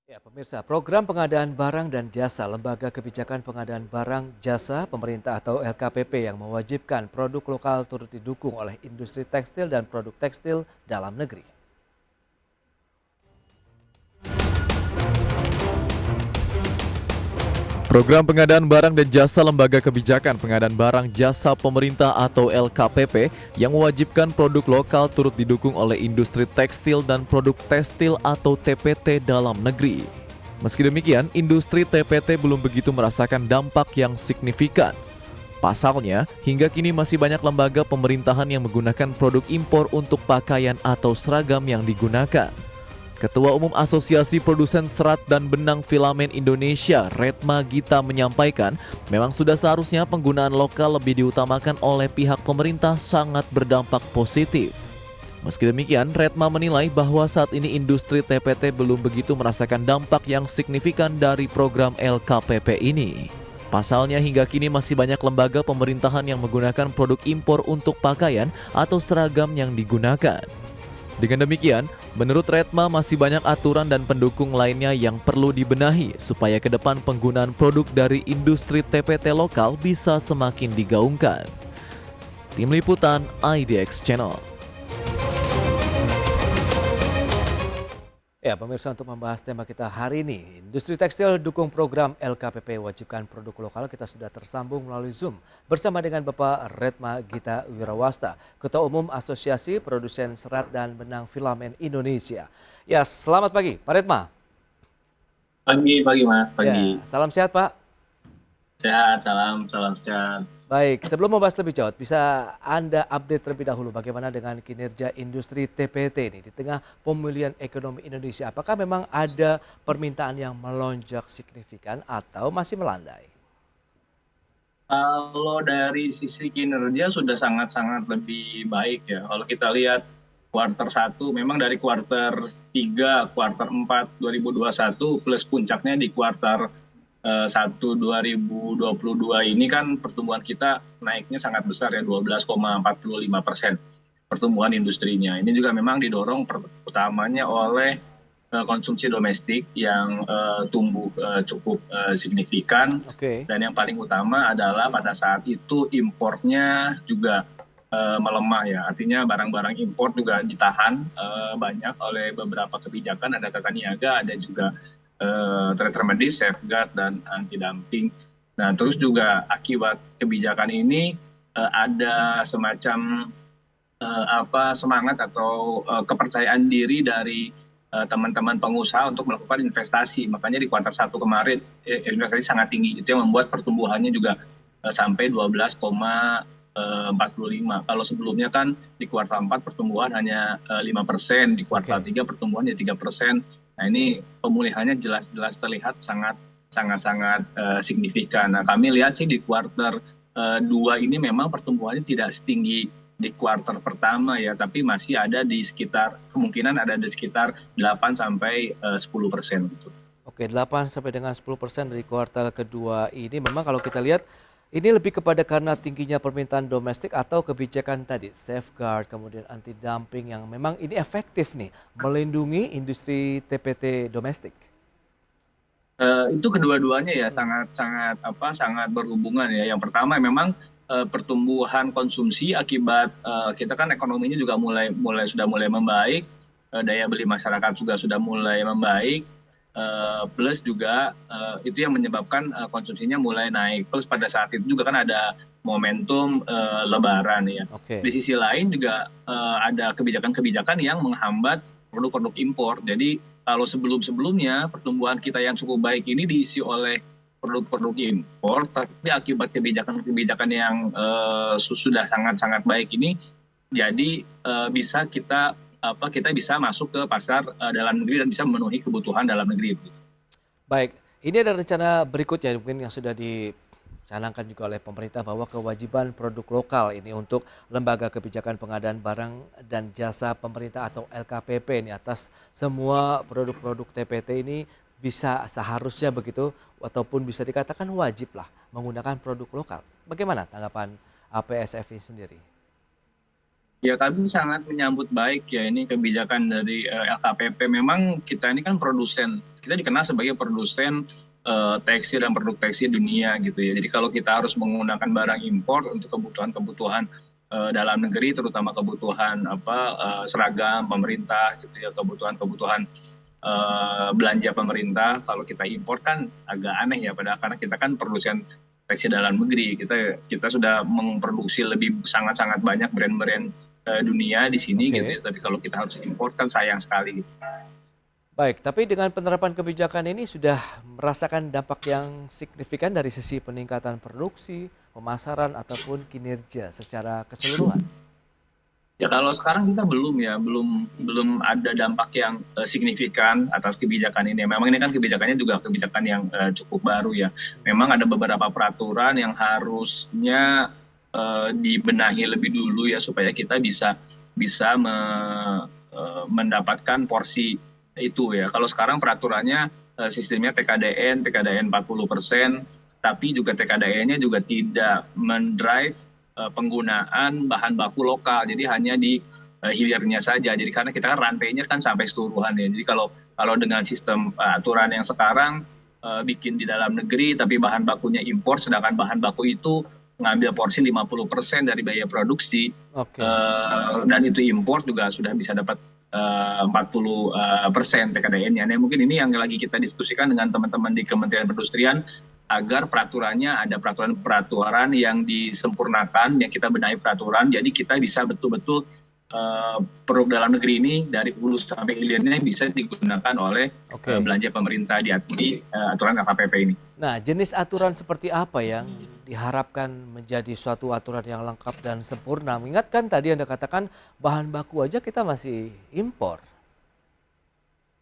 Ya, pemirsa, program pengadaan barang dan jasa Lembaga Kebijakan Pengadaan Barang Jasa Pemerintah atau LKPP yang mewajibkan produk lokal turut didukung oleh industri tekstil dan produk tekstil dalam negeri. Program pengadaan barang dan jasa Lembaga Kebijakan Pengadaan Barang Jasa Pemerintah atau LKPP yang mewajibkan produk lokal turut didukung oleh industri tekstil dan produk tekstil atau TPT dalam negeri. Meski demikian, industri TPT belum begitu merasakan dampak yang signifikan. Pasalnya, hingga kini masih banyak lembaga pemerintahan yang menggunakan produk impor untuk pakaian atau seragam yang digunakan. Ketua Umum Asosiasi Produsen Serat dan Benang Filamen Indonesia, Retma Gita menyampaikan, memang sudah seharusnya penggunaan lokal lebih diutamakan oleh pihak pemerintah sangat berdampak positif. Meski demikian, Retma menilai bahwa saat ini industri TPT belum begitu merasakan dampak yang signifikan dari program LKPP ini. Pasalnya hingga kini masih banyak lembaga pemerintahan yang menggunakan produk impor untuk pakaian atau seragam yang digunakan. Dengan demikian, menurut Retma masih banyak aturan dan pendukung lainnya yang perlu dibenahi supaya ke depan penggunaan produk dari industri TPT lokal bisa semakin digaungkan. Tim Liputan IDX Channel. Ya, pemirsa, untuk membahas tema kita hari ini, industri tekstil dukung program LKPP wajibkan produk lokal. Kita sudah tersambung melalui Zoom bersama dengan Bapak Retma Gita Wirawasta, Ketua Umum Asosiasi Produsen Serat dan Benang Filamen Indonesia. Ya, selamat pagi Pak Retma. Pagi Mas, pagi. Ya, salam sehat Pak. Sehat, salam sehat. Baik, sebelum membahas lebih jauh, bisa Anda update terlebih dahulu bagaimana dengan kinerja industri TPT ini di tengah pemulihan ekonomi Indonesia? Apakah memang ada permintaan yang melonjak signifikan atau masih melandai? Kalau dari sisi kinerja sudah sangat-sangat lebih baik ya. Kalau kita lihat kuartal 1, memang dari kuartal 3, kuartal 4 2021 plus puncaknya di kuartal 1 2022 ini kan pertumbuhan kita naiknya sangat besar ya, 12,45% pertumbuhan industrinya. Ini juga memang didorong utamanya oleh konsumsi domestik yang tumbuh cukup signifikan. Oke. Dan yang paling utama adalah pada saat itu impornya juga melemah ya, artinya barang-barang impor juga ditahan banyak oleh beberapa kebijakan, ada tata niaga, ada juga trade remedy, safeguard, dan anti dumping. Nah, terus juga akibat kebijakan ini ada semacam semangat atau kepercayaan diri dari teman-teman pengusaha untuk melakukan investasi. Makanya di kuartal 1 kemarin investasi sangat tinggi. Itu yang membuat pertumbuhannya juga sampai 12,45. Kalau sebelumnya kan di kuartal 4 pertumbuhan hanya 5%, di kuartal 3 pertumbuhannya 3%. Nah, ini pemulihannya jelas-jelas terlihat sangat signifikan. Nah, kami lihat sih di kuartal 2 ini memang pertumbuhannya tidak setinggi di kuartal pertama ya, tapi masih ada di sekitar, kemungkinan ada di sekitar 8 sampai 10% gitu. Oke, 8 sampai dengan 10% dari kuartal kedua ini memang kalau kita lihat ini lebih kepada karena tingginya permintaan domestik atau kebijakan tadi safeguard kemudian anti dumping yang memang ini efektif nih melindungi industri TPT domestik. Itu kedua-duanya ya sangat berhubungan ya. Yang pertama memang pertumbuhan konsumsi akibat kita kan ekonominya juga sudah mulai membaik, daya beli masyarakat juga sudah mulai membaik, plus juga itu yang menyebabkan konsumsinya mulai naik. Plus pada saat itu juga kan ada momentum Lebaran ya. Oke. Di sisi lain juga ada kebijakan-kebijakan yang menghambat produk-produk impor. Jadi kalau sebelum-sebelumnya pertumbuhan kita yang cukup baik ini diisi oleh produk-produk impor, tapi akibat kebijakan-kebijakan yang sudah sangat-sangat baik ini, jadi kita bisa masuk ke pasar dalam negeri dan bisa memenuhi kebutuhan dalam negeri. Baik, ini ada rencana berikutnya mungkin yang sudah dicanangkan juga oleh pemerintah bahwa kewajiban produk lokal ini untuk Lembaga Kebijakan Pengadaan Barang dan Jasa Pemerintah atau LKPP ini atas semua produk-produk TPT ini bisa seharusnya begitu ataupun bisa dikatakan wajib lah menggunakan produk lokal. Bagaimana tanggapan APSFI sendiri? Ya, kami sangat menyambut baik ya ini kebijakan dari LKPP. Memang kita ini kan produsen, kita dikenal sebagai produsen tekstil dan produk tekstil dunia gitu ya. Jadi kalau kita harus menggunakan barang impor untuk kebutuhan-kebutuhan dalam negeri, terutama kebutuhan seragam pemerintah gitu ya, kebutuhan-kebutuhan belanja pemerintah, kalau kita impor kan agak aneh ya, padahal karena kita kan produsen tekstil dalam negeri, kita sudah memproduksi lebih sangat-sangat banyak brand-brand dunia di sini gitu Oke. ya. Tapi kalau kita harus impor kan sayang sekali gitu. Baik, tapi dengan penerapan kebijakan ini sudah merasakan dampak yang signifikan dari sisi peningkatan produksi, pemasaran, ataupun kinerja secara keseluruhan? Ya kalau sekarang kita belum ya, belum belum ada dampak yang signifikan atas kebijakan ini. Memang ini kan kebijakannya juga kebijakan yang cukup baru ya. Memang ada beberapa peraturan yang harusnya dibenahi lebih dulu ya supaya kita bisa bisa mendapatkan porsi itu ya. Kalau sekarang peraturannya sistemnya TKDN 40%, tapi juga TKDN-nya juga tidak mendrive penggunaan bahan baku lokal, jadi hanya di hilirnya saja. Jadi karena kita kan rantainya kan sampai seluruhan ya. Jadi kalau kalau dengan sistem aturan yang sekarang bikin di dalam negeri tapi bahan bakunya impor, sedangkan bahan baku itu ngambil porsi 50% dari biaya produksi, Oke, dan itu impor juga sudah bisa dapat 40% TKDN-nya. Nah, mungkin ini yang lagi kita diskusikan dengan teman-teman di Kementerian Perindustrian agar peraturannya ada peraturan-peraturan yang disempurnakan, yang kita benahi peraturan, jadi kita bisa betul-betul produk dalam negeri ini dari hulu sampai hilirnya bisa digunakan oleh oke. belanja pemerintah di aturan LKPP ini. Nah, jenis aturan seperti apa yang diharapkan menjadi suatu aturan yang lengkap dan sempurna? Mengingat kan tadi Anda katakan bahan baku aja kita masih impor.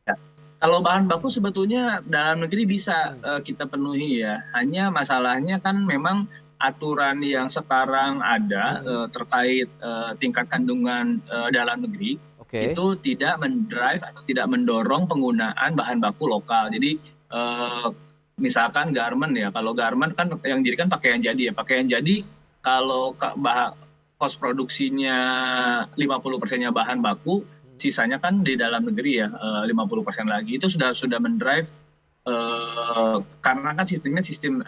Ya. Kalau bahan baku sebetulnya dalam negeri bisa Hmm, kita penuhi ya. Hanya masalahnya kan memang aturan yang sekarang ada mhm, terkait tingkat kandungan dalam negeri oke, itu tidak mendrive atau tidak mendorong penggunaan bahan baku lokal. Jadi eh, misalkan garment ya, kalau garment kan yang jadi kan pakaian jadi ya. Pakaian jadi kalau cost produksinya 50%-nya bahan baku, mhm, sisanya kan di dalam negeri ya 50% lagi, itu sudah mendrive karena kan sistemnya sistem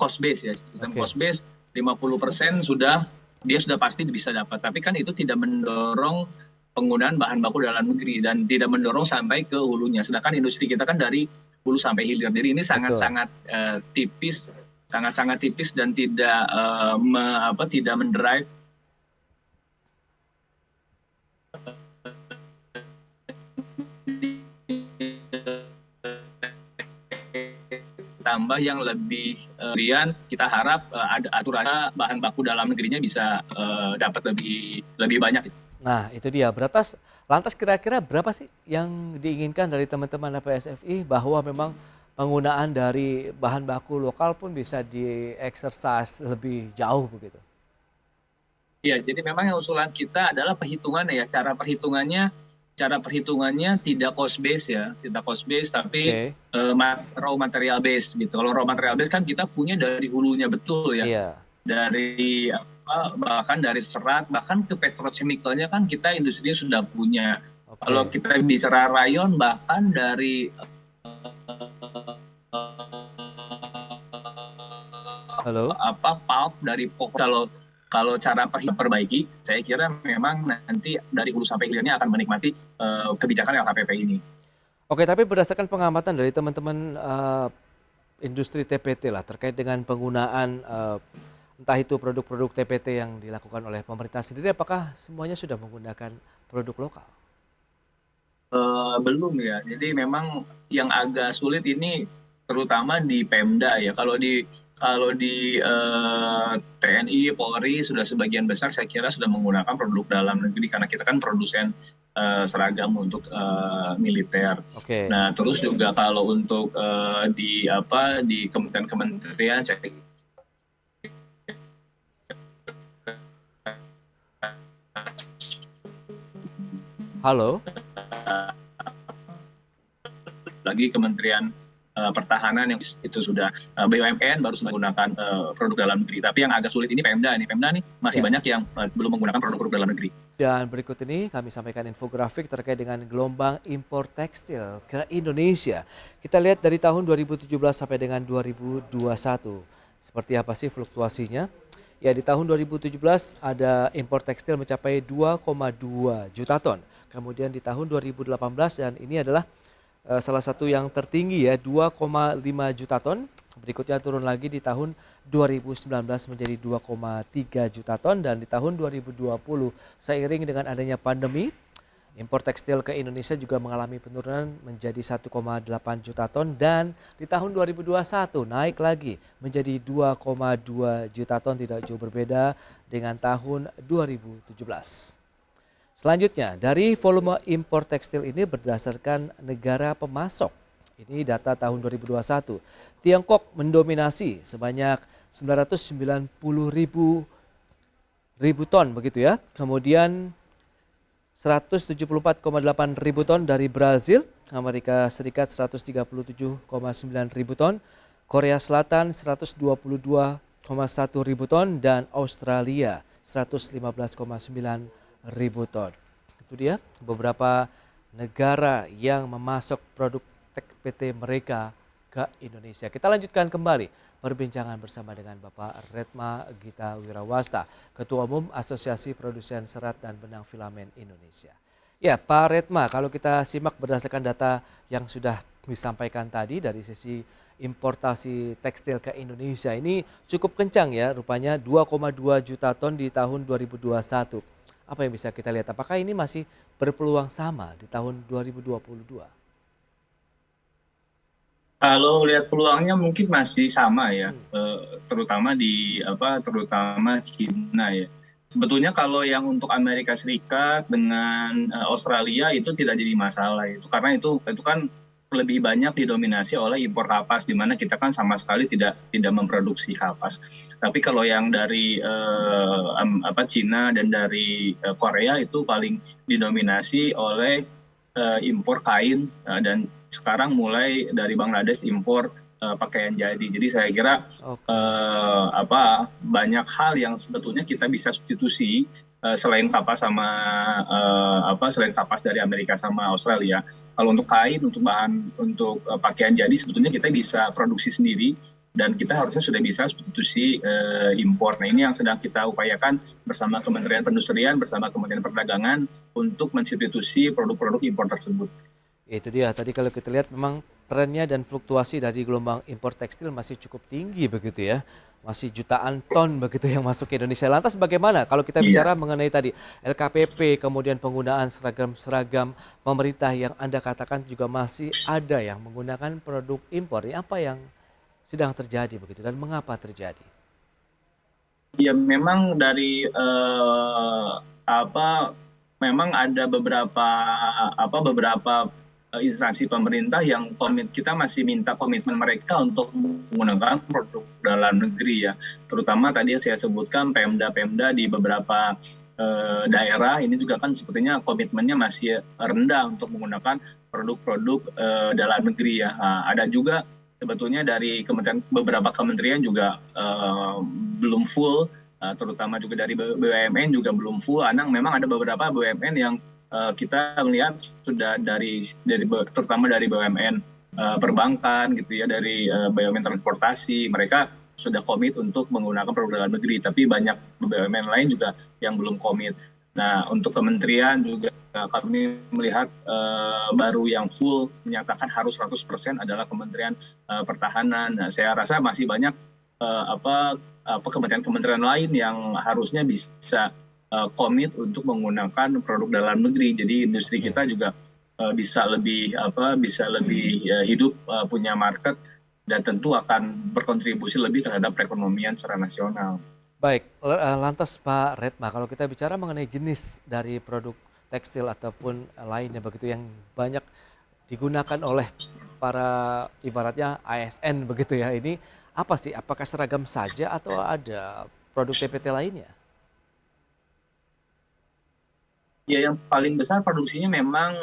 cost base ya, sistem oke. cost base 50% sudah dia sudah pasti bisa dapat, tapi kan itu tidak mendorong penggunaan bahan baku dalam negeri dan tidak mendorong sampai ke hulunya, sedangkan industri kita kan dari hulu sampai hilir, jadi ini Betul. sangat-sangat tipis, sangat-sangat tipis dan tidak tidak mendrive, tambah yang lebih kemudian kita harap ada aturannya bahan baku dalam negerinya bisa dapat lebih lebih banyak. Nah, itu dia. Lantas kira-kira berapa sih yang diinginkan dari teman-teman APSFI bahwa memang penggunaan dari bahan baku lokal pun bisa di-exercise lebih jauh begitu? Ya, jadi memang yang usulan kita adalah perhitungannya ya, cara perhitungannya tidak cost base ya, tidak cost base tapi Oke, raw material base gitu. Kalau raw material base kan kita punya dari hulunya betul ya, iya, dari bahkan dari serat, bahkan ke petrochemicalnya kan kita industrinya sudah punya. Kalau oke. kita bicara rayon bahkan dari Halo? pulp dari pohon, kalau cara perbaiki, saya kira memang nanti dari hulu sampai hilirnya akan menikmati kebijakan LKPP ini. Oke, tapi berdasarkan pengamatan dari teman-teman, industri TPT lah terkait dengan penggunaan, entah itu produk-produk TPT yang dilakukan oleh pemerintah sendiri, apakah semuanya sudah menggunakan produk lokal? Belum ya, jadi memang yang agak sulit ini terutama di Pemda ya. Kalau di TNI, Polri sudah sebagian besar saya kira sudah menggunakan produk dalam negeri karena kita kan produsen seragam untuk militer. Oke. Nah, terus juga kalau untuk di kementerian-kementerian saya Halo? lagi Kementerian pertahanan yang itu sudah BUMN baru menggunakan produk dalam negeri. Tapi yang agak sulit ini Pemda nih. Pemda nih masih Ya. banyak yang belum menggunakan produk-produk dalam negeri. Dan berikut ini kami sampaikan infografik terkait dengan gelombang impor tekstil ke Indonesia. Kita lihat dari tahun 2017 sampai dengan 2021. Seperti apa sih fluktuasinya? Ya, di tahun 2017 ada impor tekstil mencapai 2,2 juta ton. Kemudian di tahun 2018 dan ini adalah salah satu yang tertinggi ya, 2,5 juta ton. Berikutnya turun lagi di tahun 2019 menjadi 2,3 juta ton dan di tahun 2020 seiring dengan adanya pandemi, impor tekstil ke Indonesia juga mengalami penurunan menjadi 1,8 juta ton dan di tahun 2021 naik lagi menjadi 2,2 juta ton, tidak jauh berbeda dengan tahun 2017. Selanjutnya, dari volume impor tekstil ini berdasarkan negara pemasok. Ini data tahun 2021. Tiongkok mendominasi sebanyak 990 ribu ton begitu ya. Kemudian 174,8 ribu ton dari Brazil, Amerika Serikat 137,9 ribu ton, Korea Selatan 122,1 ribu ton dan Australia 115,9 ribu ton. Itu dia beberapa negara yang memasok produk PT mereka ke Indonesia. Kita lanjutkan kembali perbincangan bersama dengan Bapak Retma Gita Wirawasta, Ketua Umum Asosiasi Produsen Serat dan Benang Filamen Indonesia. Ya, Pak Retma, kalau kita simak berdasarkan data yang sudah disampaikan tadi dari sisi importasi tekstil ke Indonesia ini cukup kencang ya, rupanya 2,2 juta ton di tahun 2021. Apa yang bisa kita lihat? Apakah ini masih berpeluang sama di tahun 2022? Kalau lihat peluangnya mungkin masih sama ya, terutama terutama Cina ya. Sebetulnya kalau yang untuk Amerika Serikat dengan Australia itu tidak jadi masalah itu karena itu kan lebih banyak didominasi oleh impor kapas di mana kita kan sama sekali tidak memproduksi kapas. Tapi kalau yang dari Cina dan dari Korea itu paling didominasi oleh impor kain dan sekarang mulai dari Bangladesh impor pakaian jadi. Jadi saya kira banyak hal yang sebetulnya kita bisa substitusi selain kapas selain kapas dari Amerika sama Australia. Kalau untuk kain, untuk bahan untuk pakaian jadi sebetulnya kita bisa produksi sendiri dan kita harusnya sudah bisa substitusi impor. Nah, ini yang sedang kita upayakan bersama Kementerian Perindustrian, bersama Kementerian Perdagangan untuk mensubstitusi produk-produk impor tersebut. Itu dia, tadi kalau kita lihat memang trennya dan fluktuasi dari gelombang impor tekstil masih cukup tinggi begitu ya. Masih jutaan ton begitu yang masuk ke Indonesia. Lantas bagaimana kalau kita bicara mengenai tadi LKPP, kemudian penggunaan seragam pemerintah yang Anda katakan juga masih ada yang menggunakan produk impor. Ini apa yang sedang terjadi begitu dan mengapa terjadi? Ya memang dari memang ada beberapa instansi pemerintah yang kita masih minta komitmen mereka untuk menggunakan produk dalam negeri ya. Terutama tadi saya sebutkan Pemda di beberapa daerah ini juga kan sepertinya komitmennya masih rendah untuk menggunakan produk-produk dalam negeri ya. Nah, ada juga sebetulnya dari beberapa kementerian juga belum full, terutama juga dari BUMN juga belum full. Memang ada beberapa BUMN yang kita melihat sudah terutama dari BUMN perbankan gitu ya, dari BUMN transportasi, mereka sudah komit untuk menggunakan produk dalam negeri, tapi banyak BUMN lain juga yang belum komit. Nah, untuk kementerian juga kami melihat baru yang full menyatakan harus 100% adalah Kementerian Pertahanan. Nah, saya rasa masih banyak kementerian-kementerian lain yang harusnya bisa komit untuk menggunakan produk dalam negeri. Jadi industri kita juga bisa lebih hidup, punya market dan tentu akan berkontribusi lebih terhadap perekonomian secara nasional. Baik, lantas Pak Retma, kalau kita bicara mengenai jenis dari produk tekstil ataupun lainnya begitu yang banyak digunakan oleh para ibaratnya ASN begitu ya, ini apa sih? Apakah seragam saja atau ada produk TPT lainnya? Ya, yang paling besar produksinya memang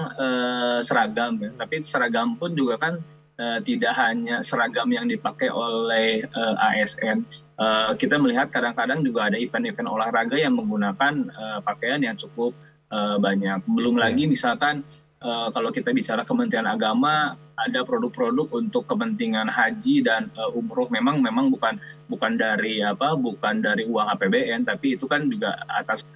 seragam ya. Tapi seragam pun juga kan tidak hanya seragam yang dipakai oleh ASN. Kita melihat kadang-kadang juga ada event-event olahraga yang menggunakan pakaian yang cukup banyak. Belum lagi misalkan kalau kita bicara Kementerian Agama, ada produk-produk untuk kepentingan haji dan umroh, memang bukan dari uang APBN, tapi itu kan juga atas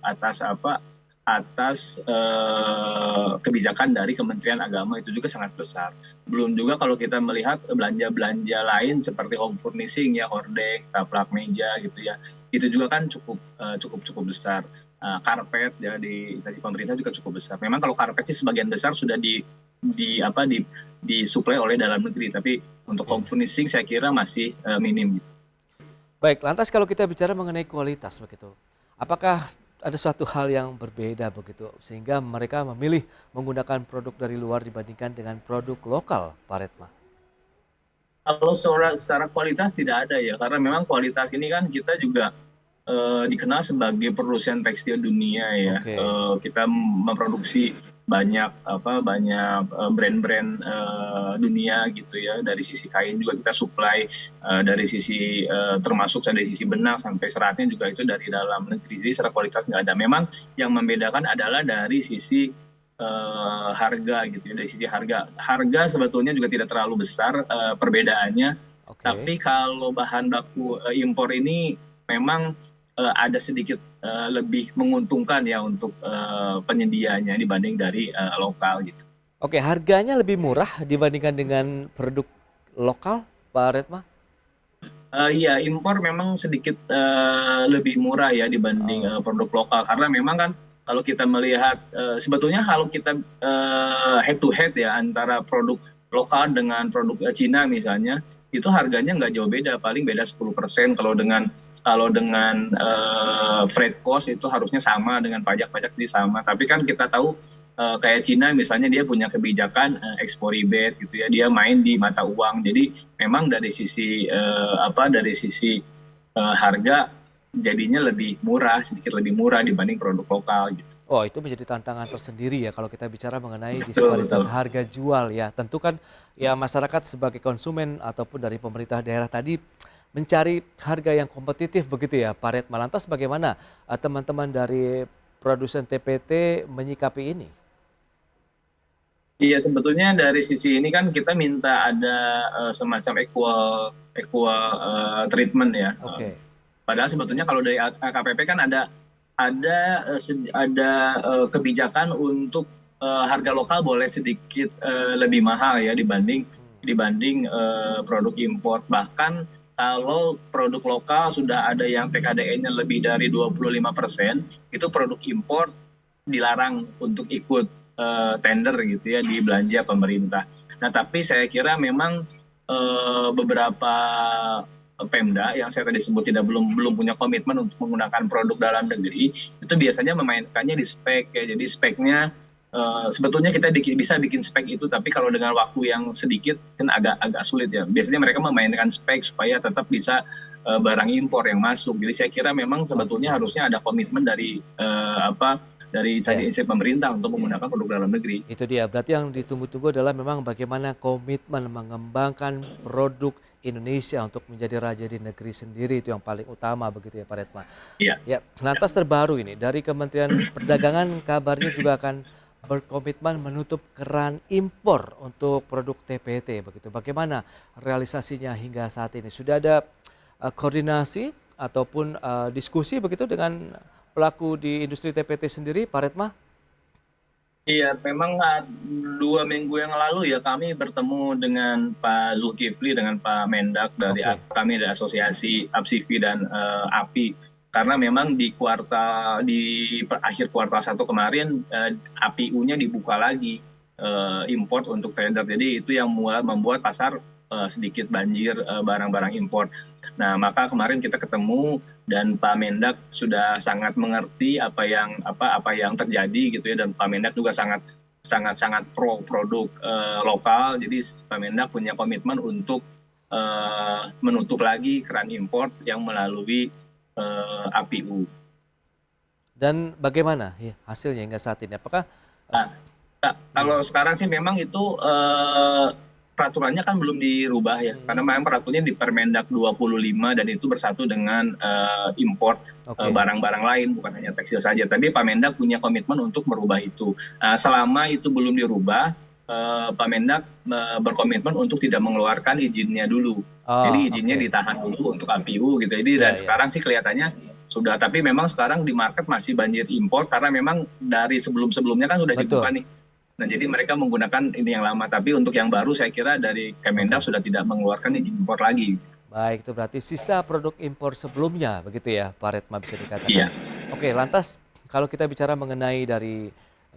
kebijakan dari Kementerian Agama, itu juga sangat besar. Belum juga kalau kita melihat belanja-belanja lain seperti home furnishing ya, hordeng, taplak meja gitu ya, itu juga kan cukup besar. Karpet ya di instansi pemerintah juga cukup besar. Memang kalau karpet sih sebagian besar sudah disuplai oleh dalam negeri, tapi untuk home furnishing saya kira masih minim. Baik, lantas kalau kita bicara mengenai kualitas begitu, apakah ada suatu hal yang berbeda begitu sehingga mereka memilih menggunakan produk dari luar dibandingkan dengan produk lokal, Pak Retma? Kalau secara kualitas tidak ada ya, karena memang kualitas ini kan kita juga dikenal sebagai produsen tekstil dunia ya. Kita memproduksi banyak brand-brand dunia gitu ya. Dari sisi kain juga kita supply, dari sisi termasuk dari sisi benang sampai seratnya juga itu dari dalam negeri. Jadi secara kualitas nggak ada. Memang yang membedakan adalah dari sisi harga gitu ya. Dari sisi harga sebetulnya juga tidak terlalu besar perbedaannya. Tapi kalau bahan baku impor ini memang ada sedikit lebih menguntungkan ya untuk penyediaannya dibanding dari lokal gitu. Oke, harganya lebih murah dibandingkan dengan produk lokal, Pak Retma? Iya, impor memang sedikit lebih murah ya dibanding produk lokal, karena memang kan kalau kita melihat sebetulnya kalau kita head to head ya antara produk lokal dengan produk Cina misalnya, itu harganya nggak jauh beda, paling beda 10%. Kalau dengan freight cost itu harusnya sama, dengan pajak jadi sama. Tapi kan kita tahu kayak Cina misalnya dia punya kebijakan export rebate gitu ya, dia main di mata uang. Jadi memang dari sisi harga jadinya sedikit lebih murah dibanding produk lokal gitu. Oh, itu menjadi tantangan tersendiri ya kalau kita bicara mengenai disparitas harga jual ya. Tentu kan ya masyarakat sebagai konsumen ataupun dari pemerintah daerah tadi mencari harga yang kompetitif begitu ya, Pak Retma. Lantas bagaimana teman-teman dari produsen TPT menyikapi ini? Iya, sebetulnya dari sisi ini kan kita minta ada semacam equal treatment ya. Padahal sebetulnya kalau dari LKPP kan ada kebijakan untuk harga lokal boleh sedikit lebih mahal ya dibanding produk impor. Bahkan kalau produk lokal sudah ada yang TKDN-nya lebih dari 25%, itu produk impor dilarang untuk ikut tender gitu ya di belanja pemerintah. Nah, tapi saya kira memang beberapa Pemda yang saya tadi sebut belum punya komitmen untuk menggunakan produk dalam negeri, itu biasanya memainkannya di spek ya. Jadi speknya sebetulnya kita bisa bikin spek itu, tapi kalau dengan waktu yang sedikit kan agak sulit ya. Biasanya mereka memainkan spek supaya tetap bisa barang impor yang masuk. Jadi saya kira memang sebetulnya harusnya ada komitmen dari instansi pemerintah untuk menggunakan produk dalam negeri. Itu dia, berarti yang ditunggu-tunggu adalah memang bagaimana komitmen mengembangkan produk Indonesia untuk menjadi raja di negeri sendiri, itu yang paling utama begitu ya Pak Retma. Iya. Ya, lantas terbaru ini dari Kementerian Perdagangan kabarnya juga akan berkomitmen menutup keran impor untuk produk TPT begitu. Bagaimana realisasinya hingga saat ini? Sudah ada koordinasi ataupun diskusi begitu dengan pelaku di industri TPT sendiri, Pak Retma? Iya, memang 2 minggu yang lalu ya kami bertemu dengan Pak Zulkifli, dengan Pak Mendak kami dari Asosiasi APSIVI dan API. Karena memang di akhir kuartal 1 kemarin APU-nya dibuka lagi import untuk tender. Jadi itu yang membuat pasar sedikit banjir barang-barang impor. Nah, maka kemarin kita ketemu dan Pak Mendak sudah sangat mengerti apa yang terjadi gitu ya, dan Pak Mendak juga sangat pro produk lokal. Jadi Pak Mendak punya komitmen untuk menutup lagi keran impor yang melalui APU. Dan bagaimana hasilnya hingga saat ini? Apakah kalau sekarang sih memang itu peraturannya kan belum dirubah ya, karena memang peraturannya di Permendak 25 dan itu bersatu dengan import Oke. barang-barang lain, bukan hanya tekstil saja. Tapi Pak Mendak punya komitmen untuk merubah itu. Selama itu belum dirubah, Pak Mendak berkomitmen untuk tidak mengeluarkan izinnya dulu. Oh, Jadi izinnya oke. ditahan dulu untuk APU gitu. Jadi Iya, dan iya. sekarang sih kelihatannya sudah, tapi memang sekarang di market masih banjir impor karena memang dari sebelum-sebelumnya kan sudah dibuka Betul. nih. Nah, jadi mereka menggunakan ini yang lama, tapi untuk yang baru saya kira dari Kemendak Oke. sudah tidak mengeluarkan izin impor lagi. Baik, itu berarti sisa produk impor sebelumnya, begitu ya, Pak Retma bisa dikatakan. Iya. Oke, lantas kalau kita bicara mengenai dari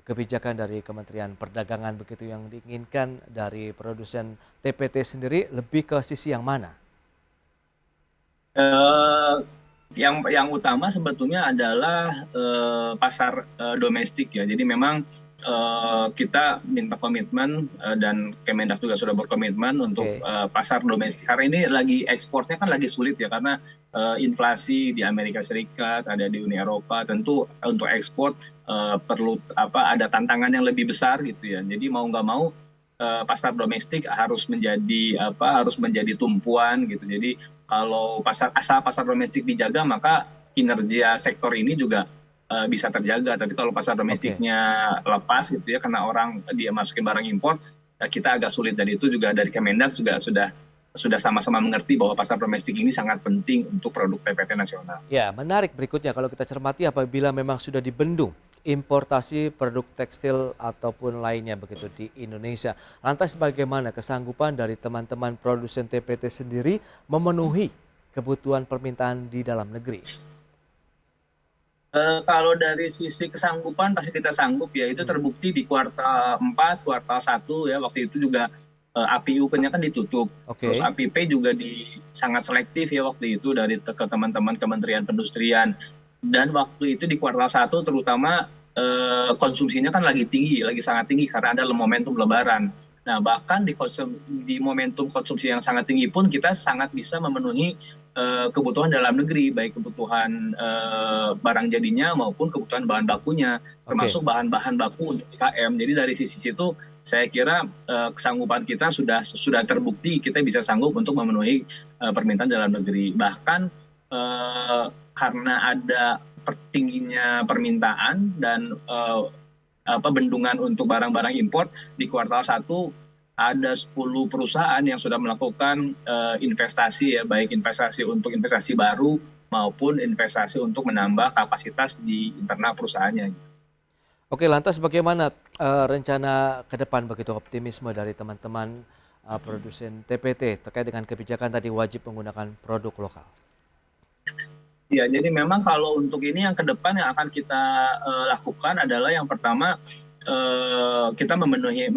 kebijakan dari Kementerian Perdagangan begitu yang diinginkan dari produsen TPT sendiri lebih ke sisi yang mana? Eh, yang utama sebetulnya adalah pasar domestik ya. Jadi memang kita minta komitmen dan Kemendak juga sudah berkomitmen untuk Oke. pasar domestik. Karena ini lagi ekspornya kan lagi sulit ya karena inflasi di Amerika Serikat, ada di Uni Eropa. Tentu untuk ekspor perlu ada tantangan yang lebih besar gitu ya. Jadi mau nggak mau pasar domestik harus menjadi tumpuan gitu. Jadi kalau asal pasar domestik dijaga maka kinerja sektor ini juga bisa terjaga. Tapi kalau pasar Oke. domestiknya lepas gitu ya karena orang dia masukin barang impor, kita agak sulit. Dan itu juga dari Kemendak juga sudah sama-sama mengerti bahwa pasar domestik ini sangat penting untuk produk TPT nasional. Ya, menarik berikutnya kalau kita cermati apabila memang sudah dibendung importasi produk tekstil ataupun lainnya begitu di Indonesia. Lantas bagaimana kesanggupan dari teman-teman produsen TPT sendiri memenuhi kebutuhan permintaan di dalam negeri? Kalau dari sisi kesanggupan pasti kita sanggup ya, itu Hmm, terbukti di kuartal 4, kuartal 1 ya, waktu itu juga APU-nya kan ditutup. Terus oke, APP juga sangat selektif ya waktu itu dari ke teman-teman Kementerian Perindustrian. Dan waktu itu di kuartal 1 terutama konsumsinya kan lagi tinggi, lagi sangat tinggi karena ada momentum lebaran. Nah, bahkan di momentum konsumsi yang sangat tinggi pun kita sangat bisa memenuhi kebutuhan dalam negeri, baik kebutuhan barang jadinya maupun kebutuhan bahan bakunya, oke. termasuk bahan-bahan baku untuk IKM. Jadi dari sisi situ saya kira kesanggupan kita sudah terbukti kita bisa sanggup untuk memenuhi permintaan dalam negeri. Bahkan karena ada tingginya permintaan dan bendungan untuk barang-barang impor di kuartal 1 ada 10 perusahaan yang sudah melakukan investasi ya, baik investasi baru maupun investasi untuk menambah kapasitas di internal perusahaannya. Oke, lantas bagaimana rencana ke depan begitu optimisme dari teman-teman produsen TPT terkait dengan kebijakan tadi wajib menggunakan produk lokal? Ya, jadi memang kalau untuk ini yang ke depan yang akan kita lakukan adalah yang pertama kita membenahi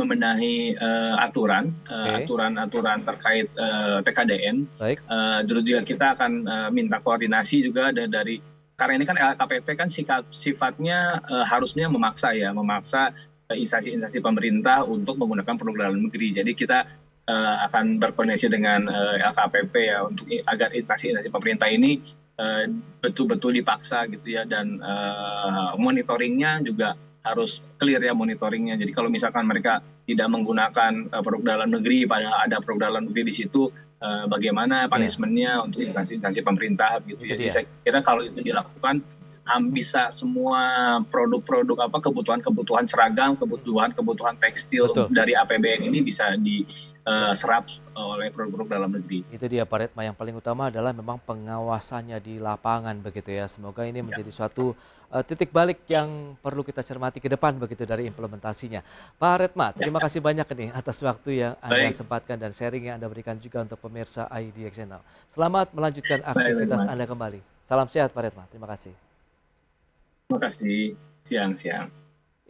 Oke, aturan-aturan terkait TKDN. baik. Terus juga kita akan minta koordinasi juga dari karena ini kan LKPP kan sifatnya harusnya memaksa instansi-instansi pemerintah untuk menggunakan produk dalam negeri. Jadi kita akan berkoordinasi dengan LKPP ya untuk agar instansi-instansi pemerintah ini betul-betul dipaksa gitu ya, dan monitoringnya juga harus clear ya monitoringnya. Jadi kalau misalkan mereka tidak menggunakan produk dalam negeri padahal ada produk dalam negeri di situ, bagaimana Iya, punishment-nya untuk instansi-instansi pemerintah gitu itu ya. Jadi dia. saya kira kalau itu dilakukan bisa semua produk-produk kebutuhan seragam, Mhm, kebutuhan tekstil betul. dari APBN ini bisa Ya, diserap oleh produk-produk dalam negeri. itu dia Pak Retma, yang paling utama adalah memang pengawasannya di lapangan begitu ya. Semoga ini Ya, menjadi suatu titik balik yang perlu kita cermati ke depan begitu dari implementasinya. Pak Retma, ya, terima ya. kasih banyak nih atas waktu yang Anda Baik, sempatkan dan sharing yang Anda berikan juga untuk pemirsa IDX Channel. Selamat melanjutkan baik, baik, aktivitas Mas. Anda kembali. Salam sehat Pak Retma, terima kasih. Terima kasih. Siang-siang.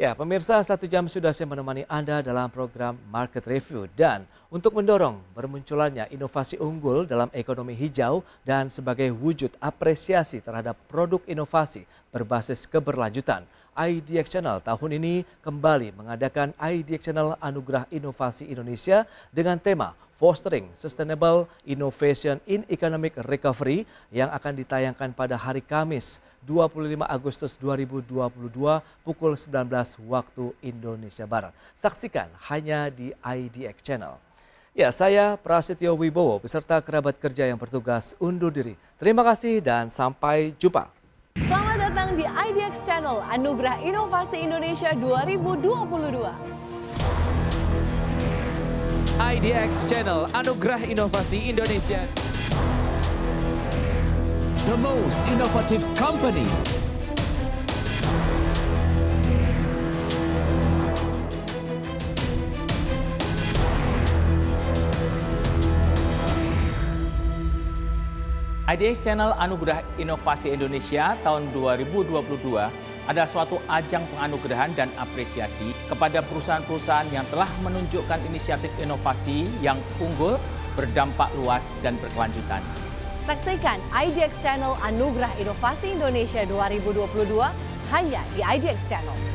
Ya, pemirsa, 1 jam sudah saya menemani Anda dalam program Market Review. Dan untuk mendorong bermunculannya inovasi unggul dalam ekonomi hijau dan sebagai wujud apresiasi terhadap produk inovasi berbasis keberlanjutan, IDX Channel tahun ini kembali mengadakan IDX Channel Anugerah Inovasi Indonesia dengan tema Fostering Sustainable Innovation in Economic Recovery yang akan ditayangkan pada hari Kamis 25 Agustus 2022 pukul 19 waktu Indonesia Barat. Saksikan hanya di IDX Channel. Ya, saya Prasetyo Wibowo beserta kerabat kerja yang bertugas undur diri. Terima kasih dan sampai jumpa. Selamat datang di IDX Channel Anugerah Inovasi Indonesia 2022. IDX Channel Anugerah Inovasi Indonesia. The most innovative company. IDX Channel Anugerah Inovasi Indonesia tahun 2022 adalah suatu ajang penganugerahan dan apresiasi kepada perusahaan-perusahaan yang telah menunjukkan inisiatif inovasi yang unggul, berdampak luas, dan berkelanjutan. Saksikan IDX Channel Anugerah Inovasi Indonesia 2022 hanya di IDX Channel.